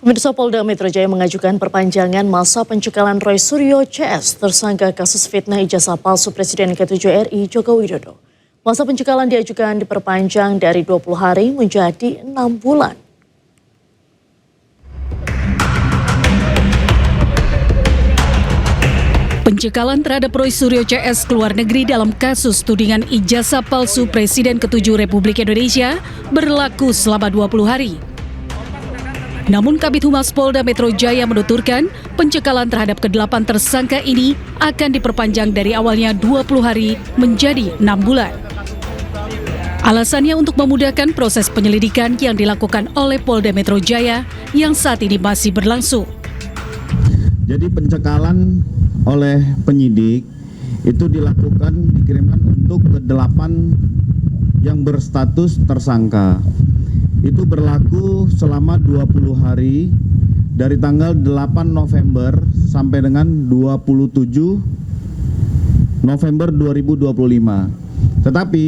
Pemirsa, Polda Metro Jaya mengajukan perpanjangan masa pencekalan Roy Suryo CS tersangka kasus fitnah ijazah palsu Presiden ke-7 RI Joko Widodo. Masa pencekalan diajukan diperpanjang dari 20 hari menjadi 6 bulan. Pencekalan terhadap Roy Suryo CS ke luar negeri dalam kasus tudingan ijazah palsu Presiden ke-7 Republik Indonesia berlaku selama 20 hari. Namun Kabid Humas Polda Metro Jaya menuturkan pencekalan terhadap ke-8 tersangka ini akan diperpanjang dari awalnya 20 hari menjadi 6 bulan. Alasannya untuk memudahkan proses penyelidikan yang dilakukan oleh Polda Metro Jaya yang saat ini masih berlangsung. Jadi pencekalan oleh penyidik itu dikirimkan untuk ke-8 yang berstatus tersangka. Itu berlaku selama 20 hari dari tanggal 8 November sampai dengan 27 November 2025. Tetapi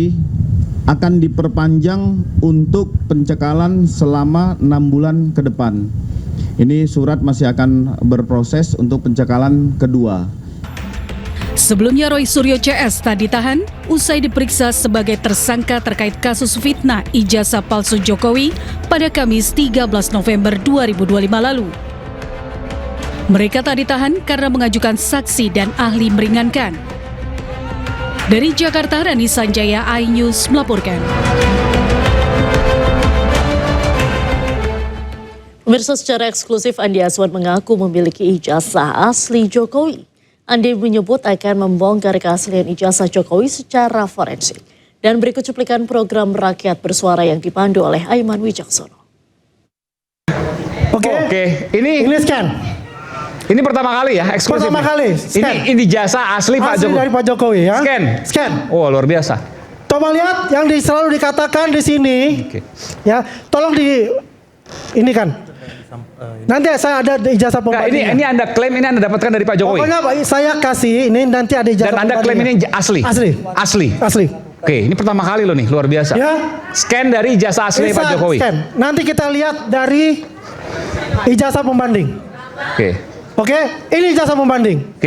akan diperpanjang untuk pencekalan selama 6 bulan ke depan. Ini surat masih akan berproses untuk pencekalan kedua. Sebelumnya Roy Suryo CS tak ditahan usai diperiksa sebagai tersangka terkait kasus fitnah ijazah palsu Jokowi pada Kamis 13 November 2025 lalu. Mereka tak ditahan karena mengajukan saksi dan ahli meringankan. Dari Jakarta, Rani Sanjaya, iNews melaporkan. Pemirsa, secara eksklusif Andi Aswan mengaku memiliki ijazah asli Jokowi. Andi menyebut akan membongkar keaslian ijazah Jokowi secara forensik. Dan berikut cuplikan program Rakyat Bersuara yang dipandu oleh Aiman Wijaksono. Oke, ini scan. Ini pertama kali ya eksklusif. Pertama kali. Scan. Ini ijazah asli Pak Asli Jokowi. dari Pak Jokowi ya. Scan. Scan. Oh, luar biasa. Coba lihat yang selalu dikatakan di sini. Oke. Ya, tolong ini kan. Nanti saya ada ijazah Enggak, pembanding. ini Anda klaim ini Anda dapatkan dari Pak Jokowi. Pokoknya saya kasih ini nanti ada ijazah. Dan Anda klaim ini asli. Asli. Oke, ini pertama kali loh nih, luar biasa. Ya. Scan dari ijazah asli Pak Jokowi. Scan. Nanti kita lihat dari ijazah pembanding. Oke, ini ijazah pembanding.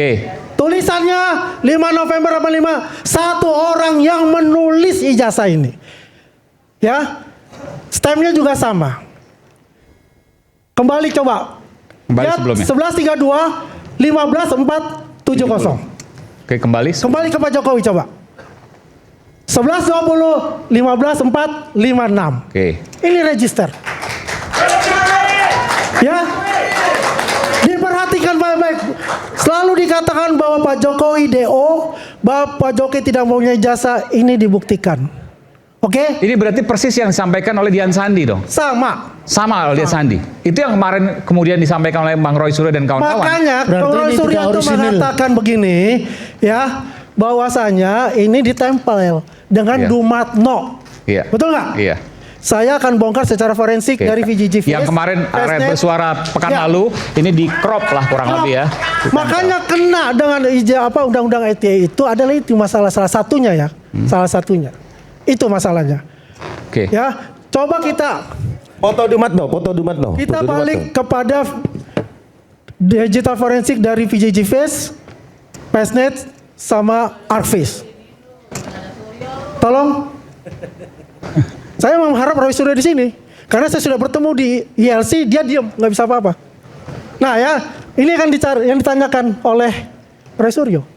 Tulisannya 5 November 85, satu orang yang menulis ijazah ini. Ya. Stampnya juga sama. Kembali coba. Kembali sebelumnya. 1132 15470. Oke, kembali. Kembali ke Pak Jokowi coba. 1120 15456. Oke. Ini register. Ya. Diperhatikan baik-baik. Selalu dikatakan bahwa Pak Jokowi DO, bahwa Pak Jokowi tidak mempunyai jasa, ini dibuktikan. Oke? Ini berarti persis yang disampaikan oleh Dian Sandi dong? Sama oleh Dian Sandi. Itu yang kemarin kemudian disampaikan oleh Bang Roy Suryo dan kawan-kawan. Makanya Bang Roy Suryo itu mengatakan begini, ya, bahwasanya ini ditempel dengan do not know. Iya. Betul nggak? Iya. Saya akan bongkar secara forensik dari VJJ Face. Yang kemarin Rakyat Bersuara pekan lalu ini di crop lah kurang lebih ya. Makanya kena dengan undang-undang ITE itu adalah itu masalah salah satunya ya. Salah satunya. Itu masalahnya. Ya, coba kita foto Dumatno. Kita balik kepada digital forensik dari VJJ Face, Fastnet sama Arcvis. Tolong. Saya mengharap Roy Suryo di sini karena saya sudah bertemu di ILC, dia diam, nggak bisa apa-apa. Nah ya, ini kan yang ditanyakan oleh Roy Suryo.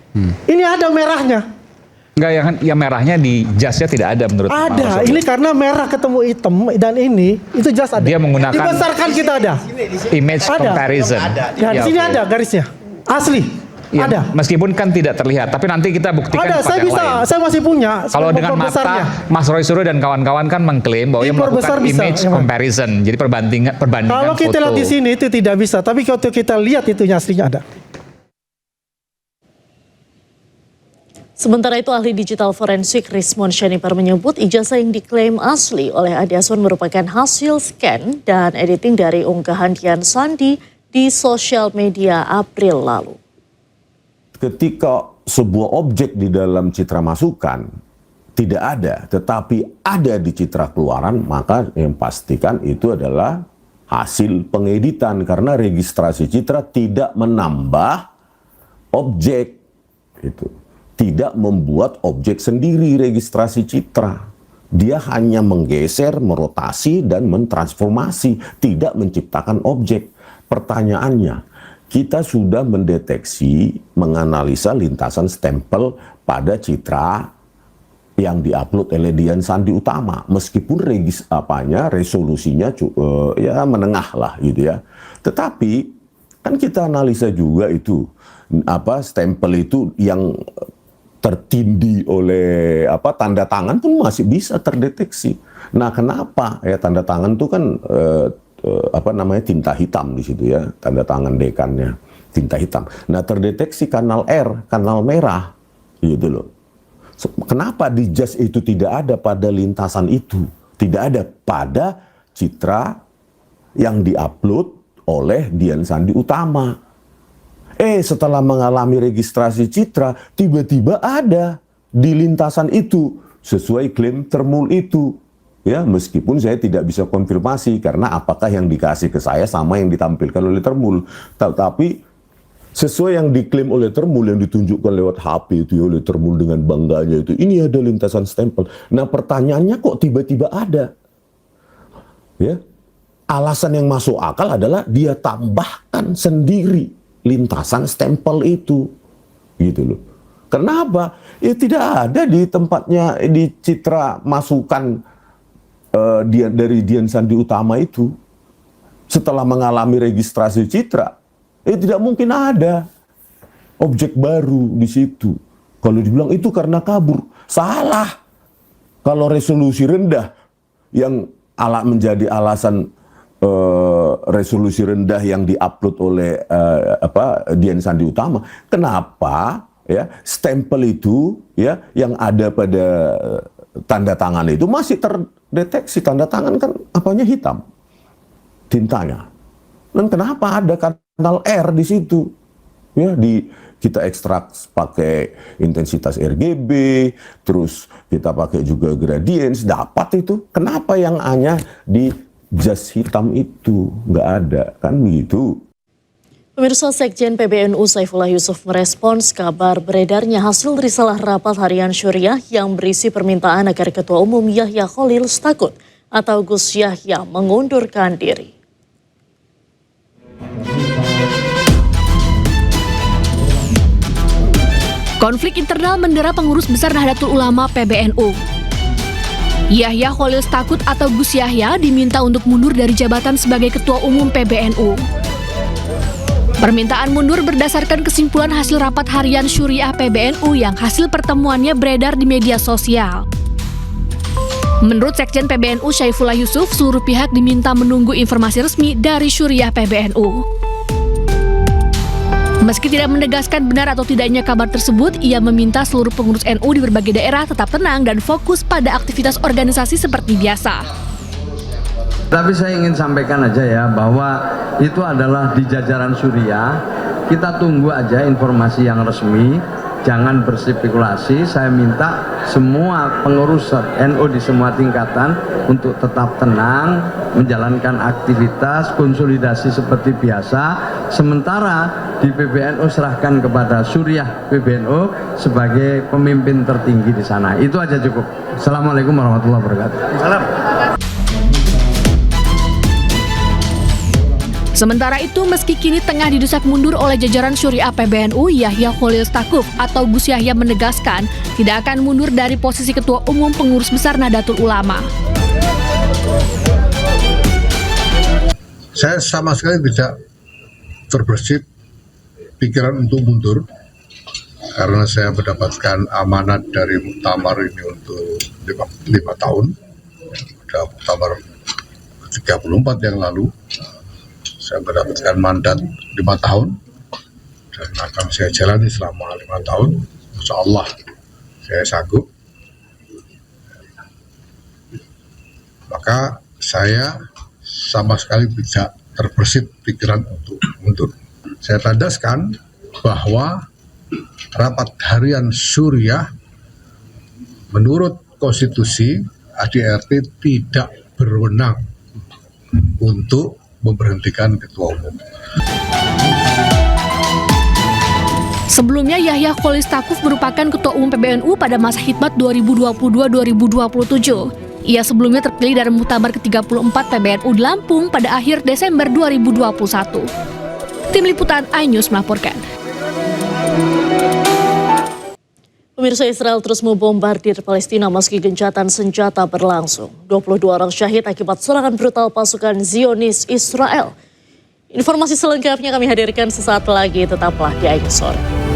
Ini ada merahnya. Enggak, yang merahnya di jasnya tidak ada menurut Pak Ada, ini karena merah ketemu hitam dan ini itu jas ada. Dia menggunakan dibesarkan kita ada. Image ada. comparison. Ya, di sini ada garisnya. Asli. Ya, ada. Meskipun kan tidak terlihat, tapi nanti kita buktikan ada, tempat yang lain. saya masih punya. Kalau dengan mata, Mas Roy Suryo dan kawan-kawan kan mengklaim bahwa ia melakukan image comparison. Jadi perbandingan kalau kita lihat di sini itu tidak bisa, tapi kalau kita lihat itu aslinya ada. Sementara itu, ahli digital forensik Rismon Shanipar menyebut ijazah yang diklaim asli oleh Andi Aswan merupakan hasil scan dan editing dari unggahan Dian Sandi di sosial media April lalu. Ketika sebuah objek di dalam citra masukan tidak ada, tetapi ada di citra keluaran, maka yang pastikan itu adalah hasil pengeditan karena registrasi citra tidak menambah objek, itu tidak membuat objek sendiri registrasi citra. Dia hanya menggeser, merotasi dan mentransformasi, tidak menciptakan objek. Pertanyaannya, kita sudah mendeteksi, menganalisa lintasan stempel pada citra yang diupload oleh Dian Sandi Utama, meskipun resolusinya ya menengah lah gitu ya. Tetapi kan kita analisa juga itu stempel itu yang tertindih oleh tanda tangan pun masih bisa terdeteksi. Nah, kenapa ya tanda tangan itu kan tinta hitam di situ ya, tanda tangan dekannya tinta hitam. Nah, terdeteksi kanal R, kanal merah gitu loh. Kenapa di jas itu tidak ada pada lintasan itu? Tidak ada pada citra yang diupload oleh Dian Sandi Utama. Setelah mengalami registrasi citra, tiba-tiba ada di lintasan itu sesuai klaim Termul itu. Ya, meskipun saya tidak bisa konfirmasi karena apakah yang dikasih ke saya sama yang ditampilkan oleh Termul. Tapi sesuai yang diklaim oleh Termul, yang ditunjukkan lewat HP itu oleh Termul dengan bangganya itu, ini ada lintasan stempel. Nah, pertanyaannya kok tiba-tiba ada? Ya, alasan yang masuk akal adalah dia tambahkan sendiri lintasan stempel itu, gitu loh. Kenapa? Ya tidak ada di tempatnya di citra masukan dari Dian Sandi Utama itu. Setelah mengalami registrasi citra, tidak mungkin ada objek baru di situ. Kalau dibilang itu karena kabur, salah. Kalau resolusi rendah yang menjadi alasan resolusi rendah yang diupload oleh Dian Sandi Utama, kenapa ya stempel itu ya yang ada pada tanda tangan itu masih terdeteksi? Tanda tangan kan hitam tintanya. Dan kenapa ada kanal R di situ? Ya, kita ekstrak pakai intensitas RGB, terus kita pakai juga gradients, dapat itu. Kenapa yang hanya di jas hitam itu nggak ada, kan begitu? Pemirsa, Sekjen PBNU Saifullah Yusuf merespons kabar beredarnya hasil risalah rapat harian Syuriah yang berisi permintaan agar Ketua Umum Yahya Khalil Stakuf atau Gus Yahya mengundurkan diri. Konflik internal mendera pengurus besar Nahdlatul Ulama PBNU. Yahya Khalil Stakuf atau Gus Yahya diminta untuk mundur dari jabatan sebagai Ketua Umum PBNU. Permintaan mundur berdasarkan kesimpulan hasil rapat harian Syuriah PBNU yang hasil pertemuannya beredar di media sosial. Menurut Sekjen PBNU Saifullah Yusuf, seluruh pihak diminta menunggu informasi resmi dari Syuriah PBNU. Meski tidak menegaskan benar atau tidaknya kabar tersebut, ia meminta seluruh pengurus NU di berbagai daerah tetap tenang dan fokus pada aktivitas organisasi seperti biasa. Tapi saya ingin sampaikan aja ya, bahwa itu adalah di jajaran Syuriah. Kita tunggu aja informasi yang resmi, jangan berspekulasi. Saya minta semua pengurus NU di semua tingkatan untuk tetap tenang, menjalankan aktivitas konsolidasi seperti biasa. Sementara di PBNU serahkan kepada Syuriah PBNU sebagai pemimpin tertinggi di sana. Itu aja cukup. Assalamualaikum warahmatullahi wabarakatuh. Salam. Sementara itu, meski kini tengah didesak mundur oleh jajaran Syuriah PBNU, Yahya Khalil Stakuf atau Gus Yahya menegaskan tidak akan mundur dari posisi Ketua Umum Pengurus Besar Nahdlatul Ulama. Saya sama sekali tidak terbersit pikiran untuk mundur karena saya mendapatkan amanat dari muktamar ini untuk 5 tahun. Ada muktamar 34 yang lalu. Saya mendapatkan mandat 5 tahun dan akan saya jalani selama 5 tahun. Insya Allah saya sanggup. Maka saya sama sekali tidak terbersit pikiran untuk mundur. Saya tandaskan bahwa rapat harian Syuriah menurut konstitusi ADRT tidak berwenang untuk memberhentikan ketua umum. Sebelumnya Yahya Khalil Stakuf merupakan Ketua Umum PBNU pada masa khidmat 2022-2027. Ia sebelumnya terpilih dalam muktamar ke-34 PBNU di Lampung pada akhir Desember 2021. Tim Liputan iNews melaporkan. Pemirsa, Israel terus membombardir Palestina meski gencatan senjata berlangsung. 22 orang syahid akibat serangan brutal pasukan Zionis Israel. Informasi selengkapnya kami hadirkan sesaat lagi, tetaplah di iNews Sore.